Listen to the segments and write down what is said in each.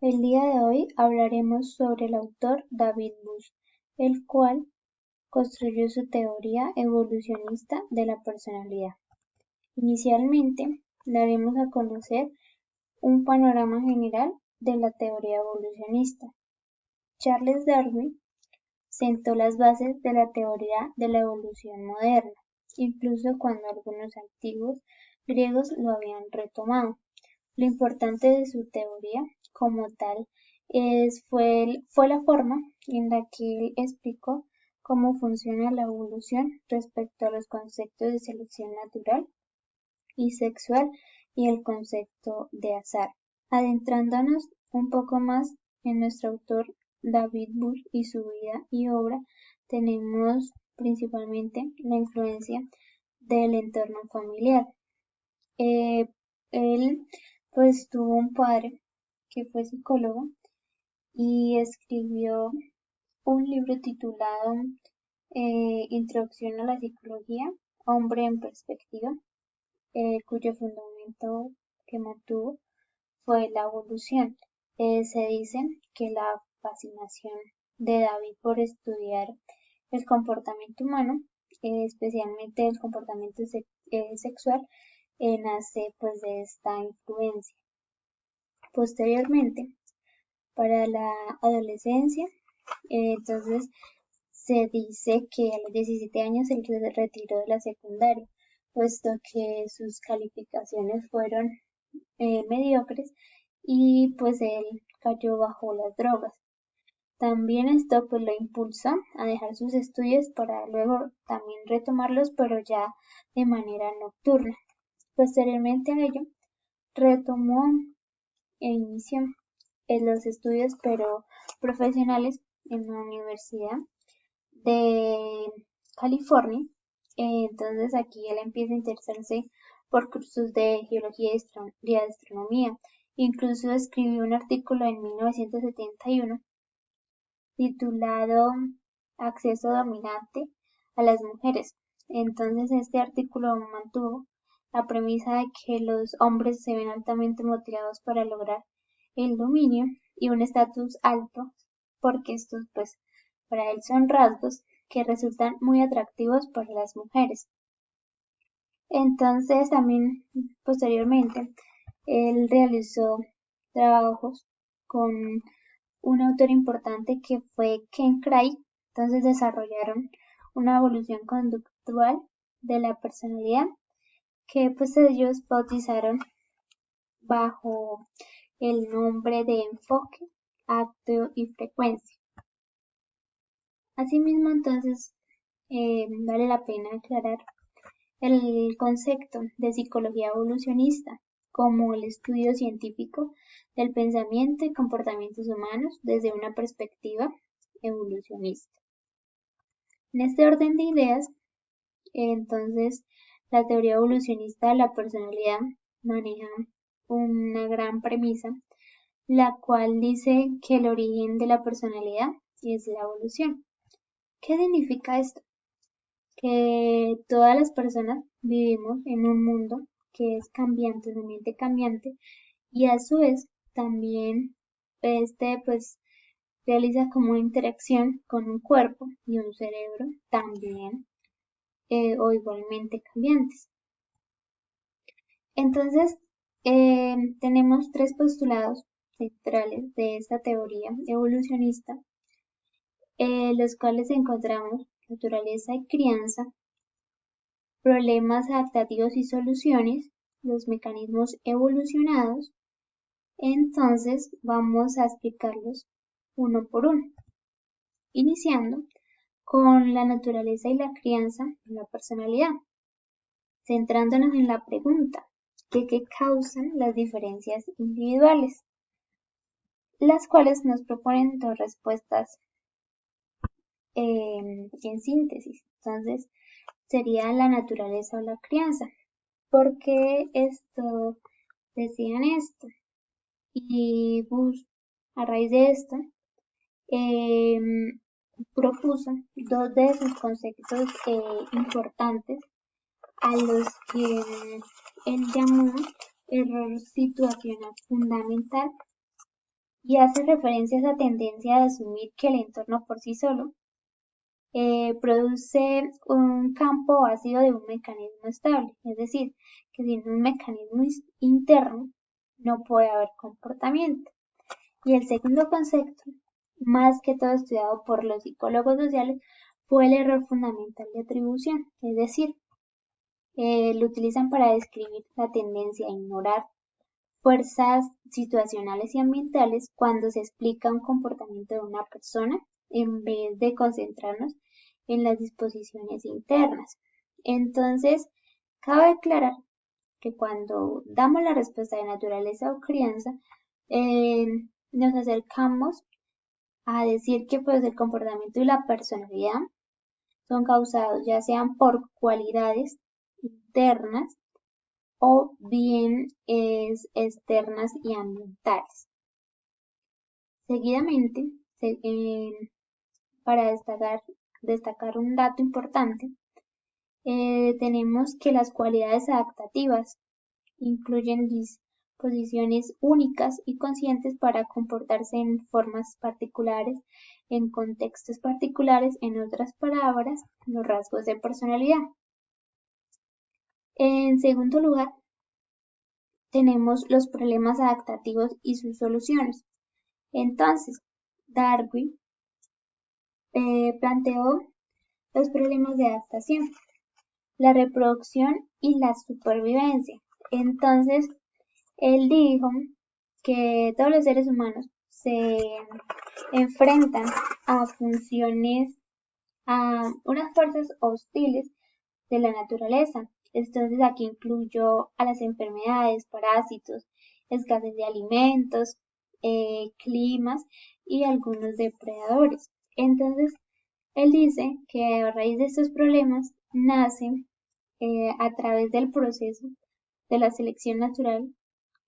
El día de hoy hablaremos sobre el autor David Bush, el cual construyó su teoría evolucionista de la personalidad. Inicialmente, daremos a conocer un panorama general de la teoría evolucionista. Charles Darwin sentó las bases de la teoría de la evolución moderna, incluso cuando algunos antiguos griegos lo habían retomado. Lo importante de su teoría como tal fue la forma en la que él explicó cómo funciona la evolución respecto a los conceptos de selección natural y sexual y el concepto de azar. Adentrándonos un poco más en nuestro autor David Bush y su vida y obra, tenemos principalmente la influencia del entorno familiar. Él pues tuvo un padre que fue psicólogo y escribió un libro titulado Introducción a la Psicología, Hombre en Perspectiva, cuyo fundamento que mantuvo fue la evolución. Se dice que la fascinación de David por estudiar el comportamiento humano, especialmente el comportamiento sexual, nace pues de esta influencia. Posteriormente, para la adolescencia, entonces se dice que a los 17 años él se retiró de la secundaria, puesto que sus calificaciones fueron mediocres y pues él cayó bajo las drogas. También esto pues lo impulsó a dejar sus estudios para luego también retomarlos, pero ya de manera nocturna. Posteriormente a ello, retomó e inició en los estudios pero profesionales en la Universidad de California. Entonces aquí él empieza a interesarse por cursos de geología y astronomía. Incluso escribió un artículo en 1971 titulado Acceso dominante a las mujeres. Entonces este artículo mantuvo la premisa de que los hombres se ven altamente motivados para lograr el dominio y un estatus alto, porque estos pues para él son rasgos que resultan muy atractivos para las mujeres. Entonces también posteriormente él realizó trabajos con un autor importante que fue Ken Craig. Entonces desarrollaron una evolución conductual de la personalidad que pues ellos bautizaron bajo el nombre de enfoque, acto y frecuencia. Asimismo, entonces, vale la pena aclarar el concepto de psicología evolucionista como el estudio científico del pensamiento y comportamientos humanos desde una perspectiva evolucionista. En este orden de ideas, entonces, la teoría evolucionista de la personalidad maneja una gran premisa, la cual dice que el origen de la personalidad es la evolución. ¿Qué significa esto? Que todas las personas vivimos en un mundo que es cambiante, un ambiente cambiante, y a su vez también pues realiza como una interacción con un cuerpo y un cerebro también o igualmente cambiantes. Entonces tenemos tres postulados centrales de esta teoría evolucionista, los cuales encontramos naturaleza y crianza, problemas adaptativos y soluciones, los mecanismos evolucionados. Entonces vamos a explicarlos uno por uno, iniciando con la naturaleza y la crianza de la personalidad, centrándonos en la pregunta ¿qué causan las diferencias individuales? Las cuales nos proponen dos respuestas en síntesis. Entonces sería la naturaleza o la crianza. ¿Por qué esto decían esto? Y Bush, a raíz de esto, propuso dos de esos conceptos importantes a los que él llamó error situacional fundamental y hace referencia a esa tendencia de asumir que el entorno por sí solo produce un campo vacío de un mecanismo estable, es decir, que sin un mecanismo interno no puede haber comportamiento. Y el segundo concepto, más que todo estudiado por los psicólogos sociales, fue el error fundamental de atribución, es decir, lo utilizan para describir la tendencia a ignorar fuerzas situacionales y ambientales cuando se explica un comportamiento de una persona en vez de concentrarnos en las disposiciones internas. Entonces, cabe aclarar que cuando damos la respuesta de naturaleza o crianza, eh, nos acercamos a decir que pues el comportamiento y la personalidad son causados ya sean por cualidades internas o bien es externas y ambientales. Seguidamente, para destacar un dato importante, tenemos que las cualidades adaptativas incluyen disposiciones únicas y conscientes para comportarse en formas particulares, en contextos particulares, en otras palabras, los rasgos de personalidad. En segundo lugar, tenemos los problemas adaptativos y sus soluciones. Entonces, Darwin planteó los problemas de adaptación, la reproducción y la supervivencia. Entonces, él dijo que todos los seres humanos se enfrentan a funciones, a unas fuerzas hostiles de la naturaleza. Entonces aquí incluyó a las enfermedades, parásitos, escasez de alimentos, climas y algunos depredadores. Entonces, él dice que a raíz de estos problemas nacen a través del proceso de la selección natural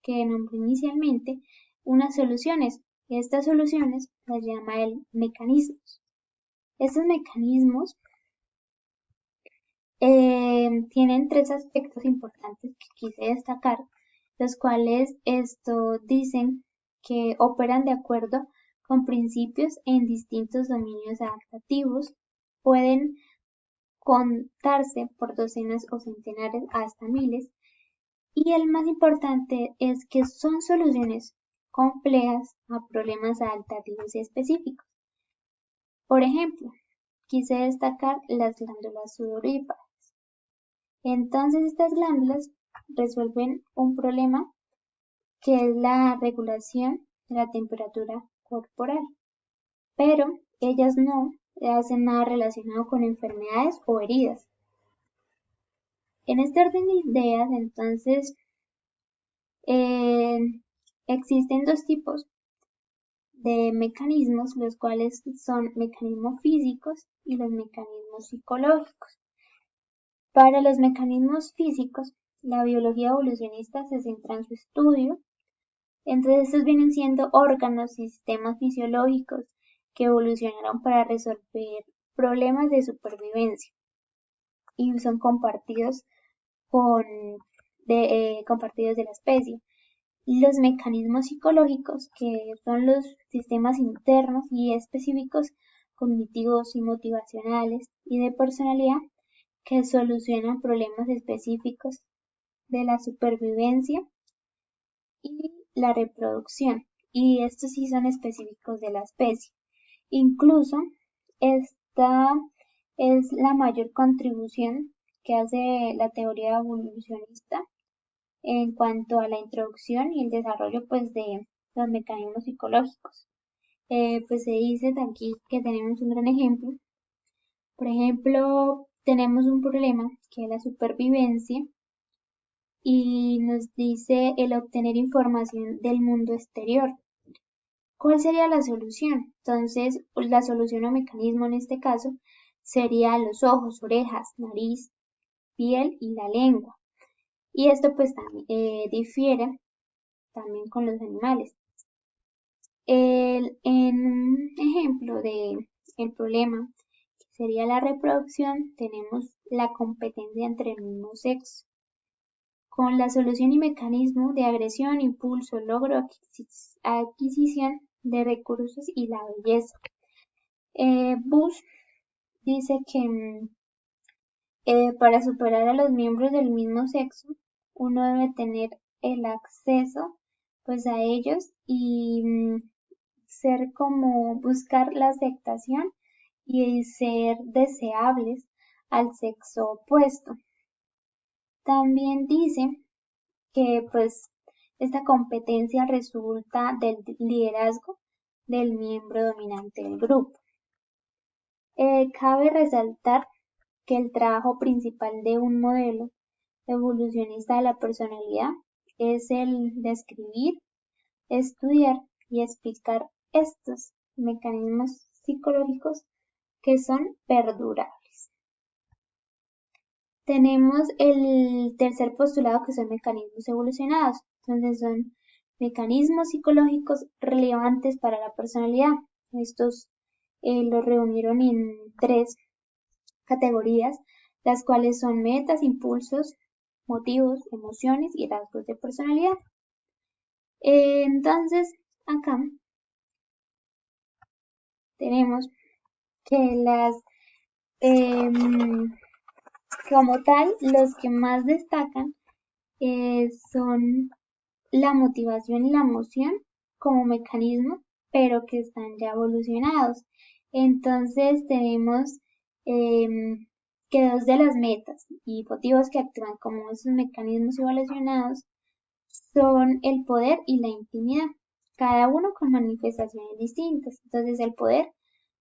que nombró inicialmente unas soluciones. Estas soluciones las llama él mecanismos. Estos mecanismos tienen tres aspectos importantes que quise destacar, los cuales esto dicen que operan de acuerdo con principios en distintos dominios adaptativos, pueden contarse por docenas o centenares hasta miles, y el más importante es que son soluciones complejas a problemas adaptativos y específicos. Por ejemplo, quise destacar las glándulas sudoríparas. Entonces estas glándulas resuelven un problema que es la regulación de la temperatura corporal, pero ellas no hacen nada relacionado con enfermedades o heridas. En este orden de ideas, entonces, eh, existen dos tipos de mecanismos, los cuales son mecanismos físicos y los mecanismos psicológicos. Para los mecanismos físicos, la biología evolucionista se centra en su estudio. Entonces estos vienen siendo órganos y sistemas fisiológicos que evolucionaron para resolver problemas de supervivencia y son compartidos compartidos de la especie. Los mecanismos psicológicos, que son los sistemas internos y específicos cognitivos y motivacionales y de personalidad, que solucionan problemas específicos de la supervivencia y la reproducción, y estos sí son específicos de la especie. Incluso esta es la mayor contribución que hace la teoría evolucionista en cuanto a la introducción y el desarrollo pues de los mecanismos psicológicos. Pues se dice aquí que tenemos un gran ejemplo. Por ejemplo, tenemos un problema que es la supervivencia y nos dice el obtener información del mundo exterior. ¿Cuál sería la solución? Entonces, la solución o mecanismo en este caso sería los ojos, orejas, nariz, piel y la lengua. Y esto pues también difiere también con los animales. En un ejemplo de el problema que sería la reproducción, tenemos la competencia entre el mismo sexo. Con la solución y mecanismo de agresión, impulso, logro, adquisición, de recursos y la belleza. Bush dice que para superar a los miembros del mismo sexo, uno debe tener el acceso pues a ellos y ser como buscar la aceptación y ser deseables al sexo opuesto. También dice que pues esta competencia resulta del liderazgo del miembro dominante del grupo. Cabe resaltar que el trabajo principal de un modelo evolucionista de la personalidad es el describir, estudiar y explicar estos mecanismos psicológicos que son perdurables. Tenemos el tercer postulado que son mecanismos evolucionados. Entonces son mecanismos psicológicos relevantes para la personalidad. Estos los reunieron en 3 categorías, las cuales son metas, impulsos, motivos, emociones y rasgos de personalidad. Entonces acá tenemos que como tal, los que más destacan son la motivación y la emoción como mecanismo, pero que están ya evolucionados. Entonces tenemos que 2 de las metas y motivos que actúan como esos mecanismos evolucionados son el poder y la intimidad, cada uno con manifestaciones distintas. Entonces el poder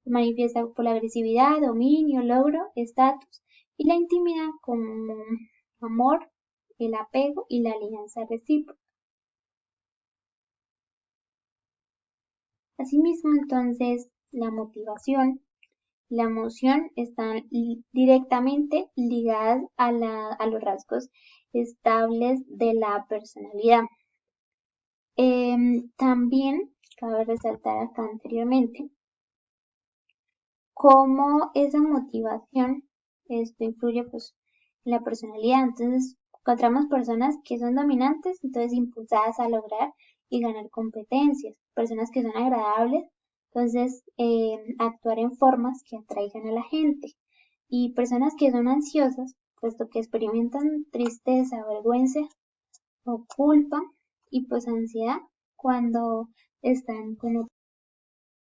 se manifiesta por la agresividad, dominio, logro, estatus, y la intimidad como amor, el apego y la alianza recíproca. Asimismo, entonces, la motivación y la emoción están directamente ligadas a los rasgos estables de la personalidad. También cabe resaltar acá anteriormente cómo esa motivación esto influye pues en la personalidad. Entonces encontramos personas que son dominantes, entonces impulsadas a lograr y ganar competencias, personas que son agradables, entonces actuar en formas que atraigan a la gente, y personas que son ansiosas, puesto que experimentan tristeza, vergüenza o culpa y pues ansiedad cuando están con